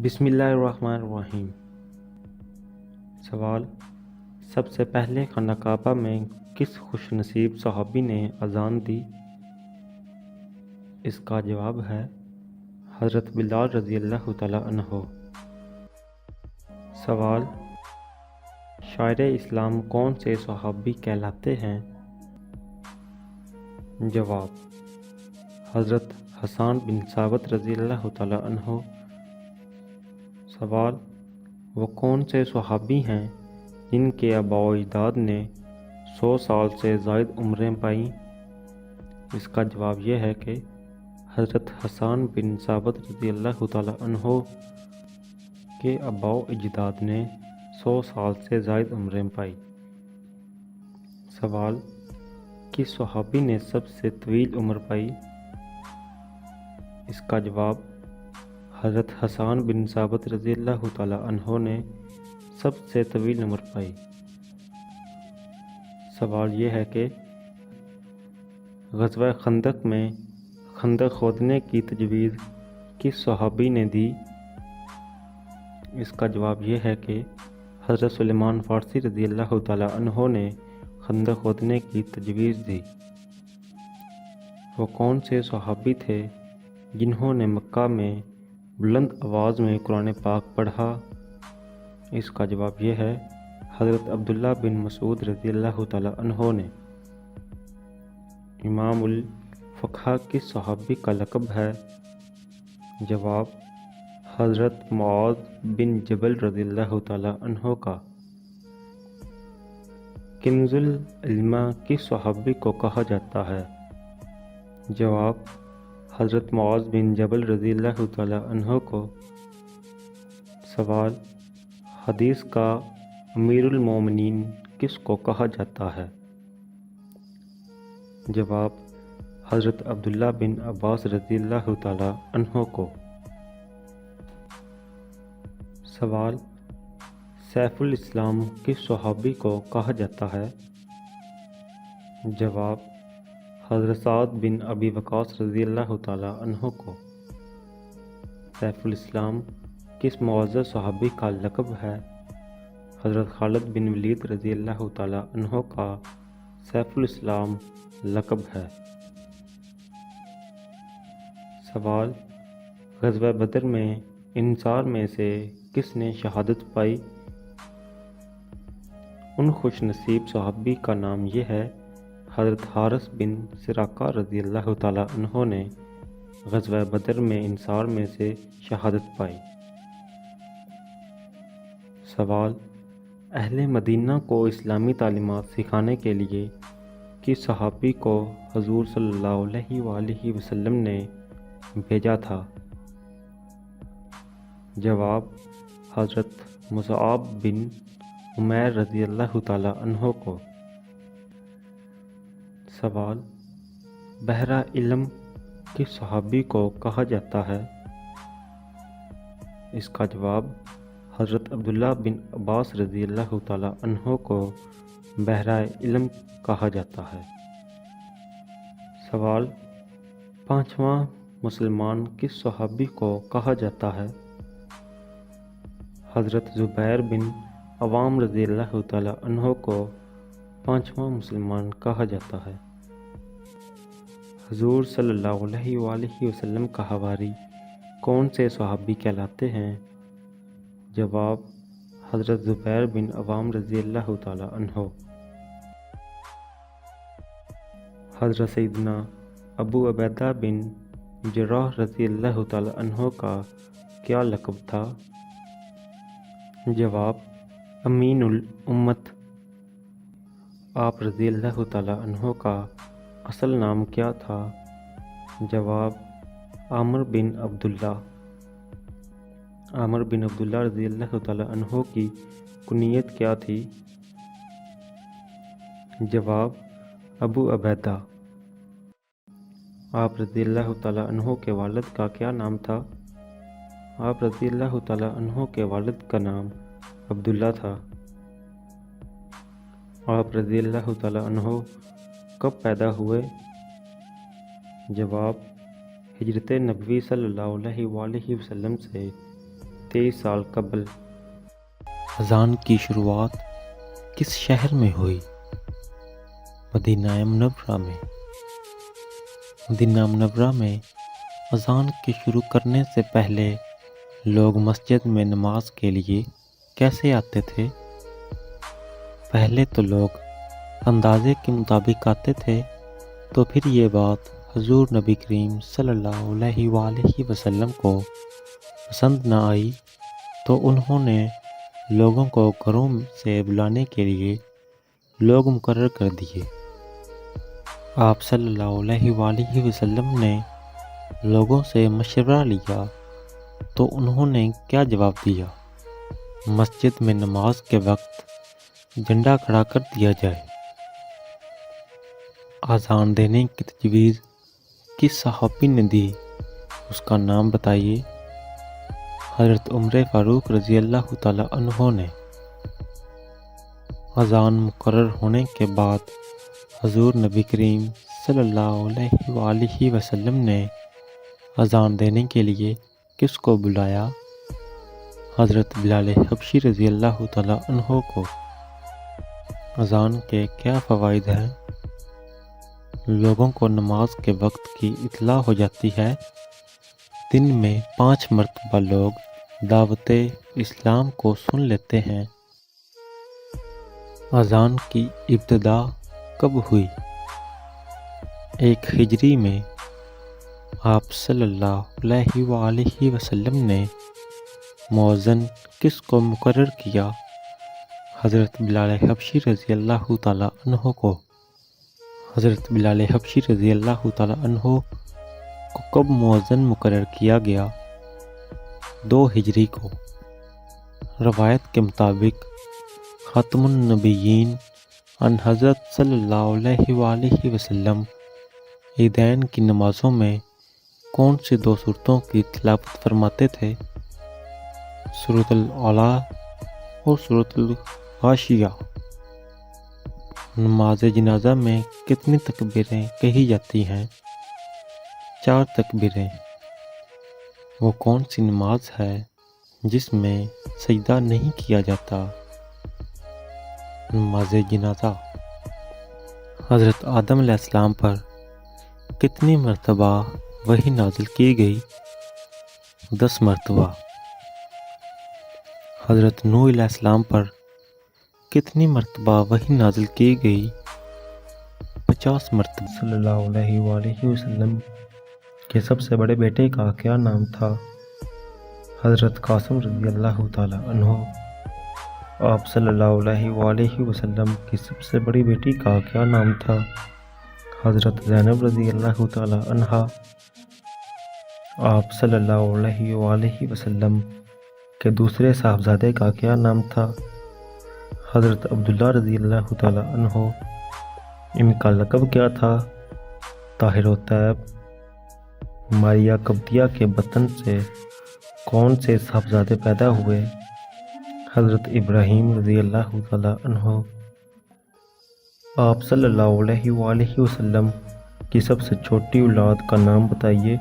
بسم اللہ الرحمن الرحیم۔ سوال: سب سے پہلے خانہ کعبہ میں کس خوش نصیب صحابی نے اذان دی؟ اس کا جواب ہے حضرت بلال رضی اللہ تعالیٰ عنہ۔ سوال: شاعر اسلام کون سے صحابی کہلاتے ہیں؟ جواب: حضرت حسان بن ثابت رضی اللہ تعالیٰ عنہ۔ سوال: وہ کون سے صحابی ہیں جن کے آباء و اجداد نے 100 سال سے زائد عمریں پائیں؟ اس کا جواب یہ ہے کہ حضرت حسان بن ثابت رضی اللہ تعالیٰ عنہ کے آباء و اجداد نے 100 سال سے زائد عمریں پائی۔ سوال: کس صحابی نے سب سے طویل عمر پائی؟ اس کا جواب حضرت حسان بن ثابت رضی اللہ تعالیٰ عنہ نے سب سے طویل عمر پائی۔ سوال یہ ہے کہ غزوہ خندق میں خندق کھودنے کی تجویز کس صحابی نے دی؟ اس کا جواب یہ ہے کہ حضرت سلیمان فارسی رضی اللہ تعالیٰ عنہ نے خندق کھودنے کی تجویز دی۔ وہ کون سے صحابی تھے جنہوں نے مکہ میں بلند آواز میں قرآن پاک پڑھا؟ اس کا جواب یہ ہے حضرت عبداللہ بن مسعود رضی اللہ تعالیٰ عنہ نے۔ امام الفقہ کس صحابی کا لقب ہے؟ جواب: حضرت معاذ بن جبل رضی اللہ تعالیٰ عنہ کا۔ کنز العلم کس صحابی کو کہا جاتا ہے؟ جواب: حضرت معاذ بن جبل رضی اللہ تعالیٰ عنہ کو۔ سوال: حدیث کا امیر المومنین کس کو کہا جاتا ہے؟ جواب: حضرت عبداللہ بن عباس رضی اللہ تعالیٰ عنہ کو۔ سوال: سیف الاسلام کس صحابی کو کہا جاتا ہے؟ جواب: حضرت سعد بن ابی وقاص رضی اللہ تعالیٰ عنہ کو۔ سیف الاسلام کس معزز صحابی کا لقب ہے؟ حضرت خالد بن ولید رضی اللہ تعالیٰ عنہ کا سیف الاسلام لقب ہے۔ سوال: غزوہ بدر میں انصار میں سے کس نے شہادت پائی؟ ان خوش نصیب صحابی کا نام یہ ہے حضرت حارث بن سراقہ رضی اللہ تعالیٰ عنہ نے غزوہ بدر میں انصار میں سے شہادت پائی۔ سوال: اہل مدینہ کو اسلامی تعلیمات سکھانے کے لیے کس صحابی کو حضور صلی اللہ علیہ وآلہ وسلم نے بھیجا تھا؟ جواب: حضرت مصعب بن عمیر رضی اللہ تعالیٰ عنہ کو۔ سوال: بحر علم کس صحابی کو کہا جاتا ہے؟ اس کا جواب حضرت عبداللہ بن عباس رضی اللہ تعالیٰ عنہ کو بحر علم کہا جاتا ہے۔ سوال: پانچواں مسلمان کس صحابی کو کہا جاتا ہے؟ حضرت زبیر بن عوام رضی اللہ تعالیٰ عنہ کو پانچواں مسلمان کہا جاتا ہے۔ حضور صلی اللہ علیہ وآلہ وسلم کا حواری کون سے صحابی کہلاتے ہیں؟ جواب: حضرت زبیر بن عوام رضی اللہ تعالیٰ عنہ۔ حضرت سیدنا ابو عبیدہ بن جراح رضی اللہ تعالیٰ عنہ کا کیا لقب تھا؟ جواب: امین الامت۔ آپ رضی اللہ تعالیٰ عنہ کا اصل نام کیا تھا؟ جواب: عامر بن عبداللہ۔ عامر بن عبداللہ رضی اللہ تعالیٰ عنہ کی کنیت کیا تھی؟ جواب: ابو عبیدہ۔ آپ رضی اللہ تعالیٰ عنہ کے والد کا کیا نام تھا؟ آپ رضی اللہ تعالیٰ عنہ کے والد کا نام عبداللہ تھا۔ آپ رضی اللہ تعالیٰ عنہ کب پیدا ہوئے؟ جواب: ہجرت نبوی صلی اللہ علیہ وآلہ وسلم سے 23 سال قبل اذان کی شروعات کس شہر میں ہوئی؟ مدینہ منورہ میں۔ مدینہ منورہ میں اذان کے شروع کرنے سے پہلے لوگ مسجد میں نماز کے لیے کیسے آتے تھے؟ پہلے تو لوگ اندازے کے مطابق آتے تھے، تو پھر یہ بات حضور نبی کریم صلی اللہ علیہ وآلہ وسلم کو پسند نہ آئی، تو انہوں نے لوگوں کو گھروں سے بلانے کے لیے لوگ مقرر کر دیے۔ آپ صلی اللہ علیہ وآلہ وسلم نے لوگوں سے مشورہ لیا تو انہوں نے کیا جواب دیا؟ مسجد میں نماز کے وقت جھنڈا کھڑا کر دیا جائے۔ اذان دینے کی تجویز کس صحابی نے دی؟ اس کا نام بتائیے۔ حضرت عمر فاروق رضی اللہ تعالی عنہ نے۔ اذان مقرر ہونے کے بعد حضور نبی کریم صلی اللہ علیہ وآلہ وسلم نے اذان دینے کے لیے کس کو بلایا؟ حضرت بلال حبشی رضی اللہ تعالی عنہ کو۔ اذان کے کیا فوائد ہیں؟ لوگوں کو نماز کے وقت کی اطلاع ہو جاتی ہے۔ دن میں 5 مرتبہ لوگ دعوت اسلام کو سن لیتے ہیں۔ اذان کی ابتدا کب ہوئی؟ 1 ہجری میں آپ صلی اللہ علیہ وآلہ وسلم نے مؤذن کس کو مقرر کیا؟ حضرت بلال حبشی رضی اللہ تعالی عنہ کو۔ حضرت بلال حبشی رضی اللہ تعالی عنہ کو کب مؤذن مقرر کیا گیا؟ 2 ہجری کو۔ روایت کے مطابق خاتم النبیین ان حضرت صلی اللہ علیہ وآلہ وسلم عیدین کی نمازوں میں کون سی 2 سورتوں کی تلاوت فرماتے تھے؟ سورۃ الاعلیٰ اور سورۃ الغاشیہ۔ نماز جنازہ میں کتنی تکبیریں کہی جاتی ہیں؟ 4 تکبیریں۔ وہ کون سی نماز ہے جس میں سجدہ نہیں کیا جاتا؟ نماز جنازہ۔ حضرت آدم علیہ السلام پر کتنی مرتبہ وحی نازل کی گئی؟ 10 مرتبہ۔ حضرت نوح علیہ السلام پر کتنی مرتبہ وحی نازل کی گئی؟ 50 مرتبہ۔ صلی اللہ علیہ وآلہ وسلم کے سب سے بڑے بیٹے کا کیا نام تھا؟ حضرت قاسم رضی اللہ تعالی عنہ۔ آپ صلی اللہ علیہ وآلہ وسلم کی سب سے بڑی بیٹی کا کیا نام تھا؟ حضرت زینب رضی اللہ تعالی عنہا۔ آپ صلی اللہ علیہ وآلہ وسلم کے دوسرے صاحبزادے کا کیا نام تھا؟ حضرت عبداللہ رضی اللہ تعالی عنہ۔ ان کا لقب کیا تھا؟ طاہر و طیب۔ ماریہ قبطیہ کے بطن سے کون سے صاحبزادے پیدا ہوئے؟ حضرت ابراہیم رضی اللہ تعالی عنہ۔ آپ صلی اللہ علیہ وآلہ وسلم کی سب سے چھوٹی اولاد کا نام بتائیے۔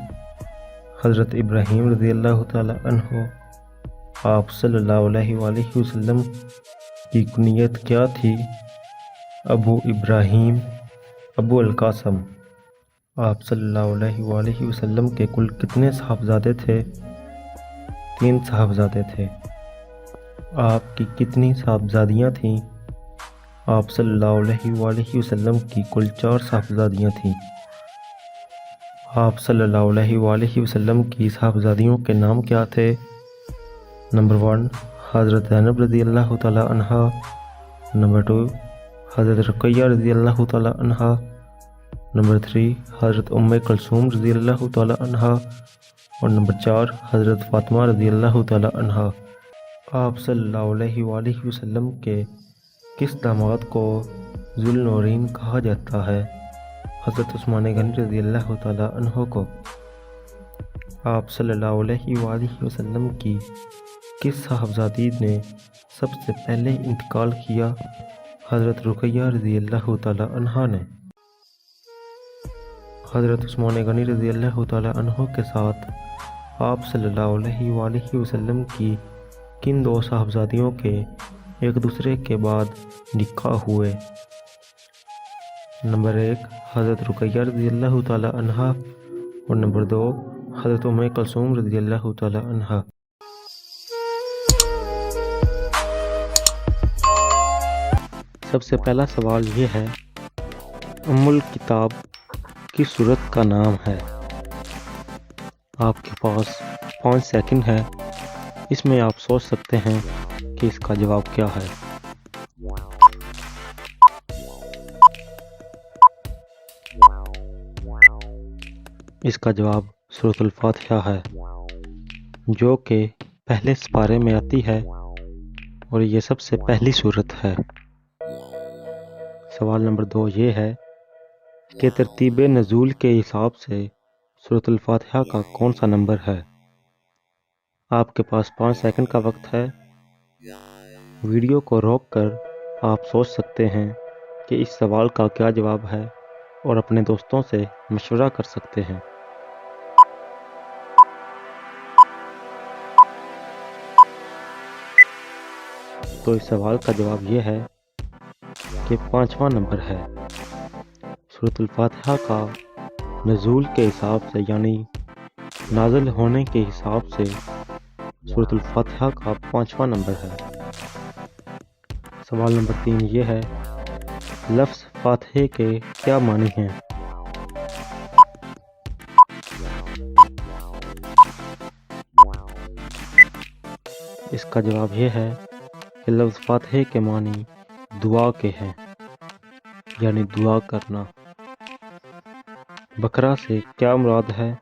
حضرت ابراہیم رضی اللہ تعالی عنہ۔ آپ صلی اللہ علیہ وآلہ وسلم کی کنیت کیا تھی؟ ابو ابراہیم، ابو القاسم۔ آپ صلی اللہ علیہ وآلہ وسلم کے کل کتنے صاحبزادے تھے؟ 3 صاحبزادے تھے۔ آپ کی کتنی صاحبزادیاں تھیں؟ آپ صلی اللہ علیہ وآلہ وسلم کی کل 4 صاحبزادیاں تھیں۔ آپ صلی اللہ علیہ وآلہ وسلم کی صاحبزادیوں کے نام کیا تھے؟ نمبر 1 حضرت زینب رضی اللہ تعالی عنہا۔ نمبر 2 حضرت رقیہ رضی اللہ تعالی عنہا۔ نمبر 3 حضرت کلثوم رضی اللہ تعالی عنہا۔ اور نمبر 4 حضرت فاطمہ رضی اللہ تعالی عنہا۔ آپ صلی اللہ علیہ وآلہ وسلم کے کس داماد کو ذو النورین کہا جاتا ہے؟ حضرت عثمان غنی رضی اللہ تعالی عنہ کو۔ آپ صلی اللہ علیہ وآلہ وسلم کی کس صاحبزادی نے سب سے پہلے انتقال کیا؟ حضرت رقیہ رضی اللہ تعالی عنہا نے۔ حضرت عثمان غنی رضی اللہ تعالی عنہ کے ساتھ آپ صلی اللہ علیہ وآلہ وسلم کی کن دو صاحبزادیوں کے ایک دوسرے کے بعد نکاح ہوئے؟ نمبر 1 حضرت رقیہ رضی اللہ تعالی عنہا اور نمبر 2 حضرت ام کلثوم رضی اللہ تعالی عنہا۔ سب سے پہلا سوال یہ ہے، ام الکتاب کس سورت کا نام ہے؟ آپ کے پاس 5 سیکنڈ ہے، اس میں آپ سوچ سکتے ہیں کہ اس کا جواب کیا ہے۔ اس کا جواب سورۃ الفاتحہ ہے، جو کہ پہلے سپارے میں آتی ہے اور یہ سب سے پہلی سورت ہے۔ سوال نمبر 2 یہ ہے کہ ترتیب نزول کے حساب سے سورۃ الفاتحہ کا کون سا نمبر ہے؟ آپ کے پاس 5 سیکنڈ کا وقت ہے۔ ویڈیو کو روک کر آپ سوچ سکتے ہیں کہ اس سوال کا کیا جواب ہے اور اپنے دوستوں سے مشورہ کر سکتے ہیں۔ تو اس سوال کا جواب یہ ہے کہ 5واں نمبر ہے۔ سورۃ الفاتحہ کا نزول کے حساب سے یعنی نازل ہونے کے حساب سے سورۃ الفاتحہ کا 5واں نمبر ہے۔ سوال نمبر 3 یہ ہے، لفظ فاتحہ کے کیا معنی ہیں؟ اس کا جواب یہ ہے کہ لفظ فاتحہ کے معنی دعا کے ہیں، یعنی دعا کرنا۔ بقرہ سے کیا مراد ہے؟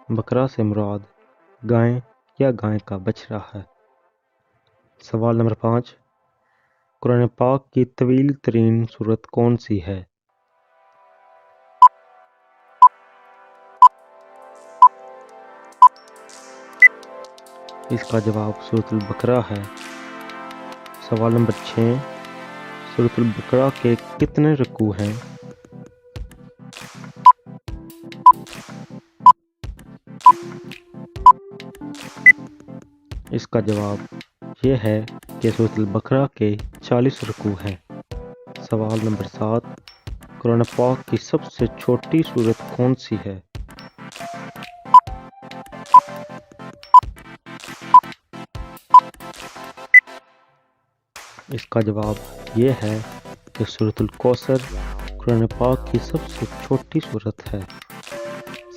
بقرہ سے مراد گائے یا گائے کا بچڑا ہے۔ سوال نمبر 5، قرآن پاک کی طویل ترین سورت کون سی ہے؟ اس کا جواب سورۃ البقرہ ہے۔ سوال نمبر 6، سورۃ البقرہ کے کتنے رکوع ہیں؟ اس کا جواب یہ ہے کہ سورۃ البقرہ کے 40 رکوع ہیں۔ سوال نمبر 7، قرآن پاک کی سب سے چھوٹی سورت کون سی ہے؟ اس کا جواب یہ ہے کہ سورۃ الکوثر قرآن پاک کی سب سے چھوٹی سورت ہے۔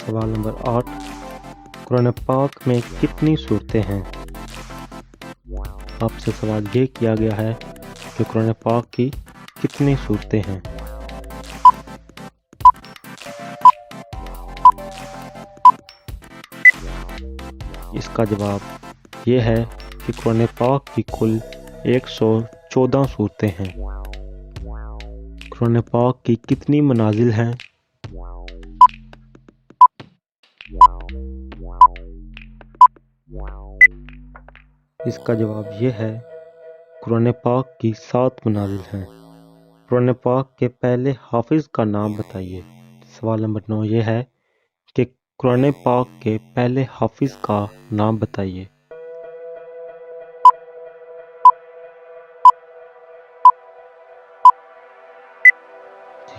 سوال نمبر 8، قرآن پاک میں کتنی سورتیں ہیں؟ آپ سے سوال یہ کیا گیا ہے کہ قرآن پاک کی کتنی سورتیں ہیں؟ اس کا جواب یہ ہے کہ قرآن پاک کی کل 114 سورتیں ہیں۔ قرآن پاک کی کتنی منازل ہیں؟ اس کا جواب یہ ہے، قرآن پاک کی 7 منازل ہیں۔ قرآن پاک کے پہلے حافظ کا نام بتائیے۔ سوال نمبر 9 یہ ہے کہ قرآن پاک کے پہلے حافظ کا نام بتائیے۔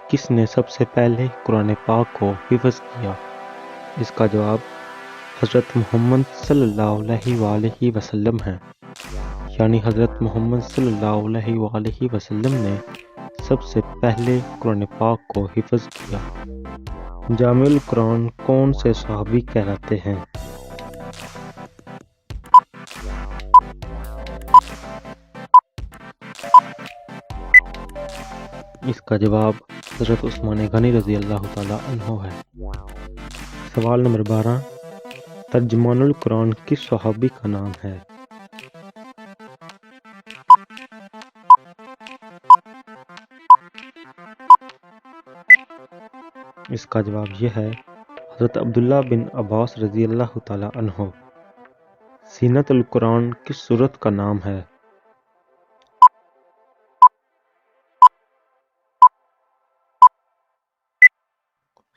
کس نے سب سے پہلے قرآن پاک کو حفظ کیا؟ اس کا جواب حضرت محمد صلی اللہ علیہ وآلہ وسلم ہے، یعنی حضرت محمد صلی اللہ علیہ وآلہ وسلم نے سب سے پہلے قرآن پاک کو حفظ کیا۔ جامع القرآن کون سے صحابی کہلاتے ہیں؟ اس کا جواب حضرت عثمان غنی رضی اللہ تعالی عنہ ہے۔ سوال نمبر 12، ترجمان القرآن کس صحابی کا نام ہے؟ اس کا جواب یہ ہے، حضرت عبداللہ بن عباس رضی اللہ تعالی عنہ۔ زینت القرآن کس سورت کا نام ہے؟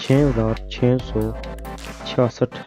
6666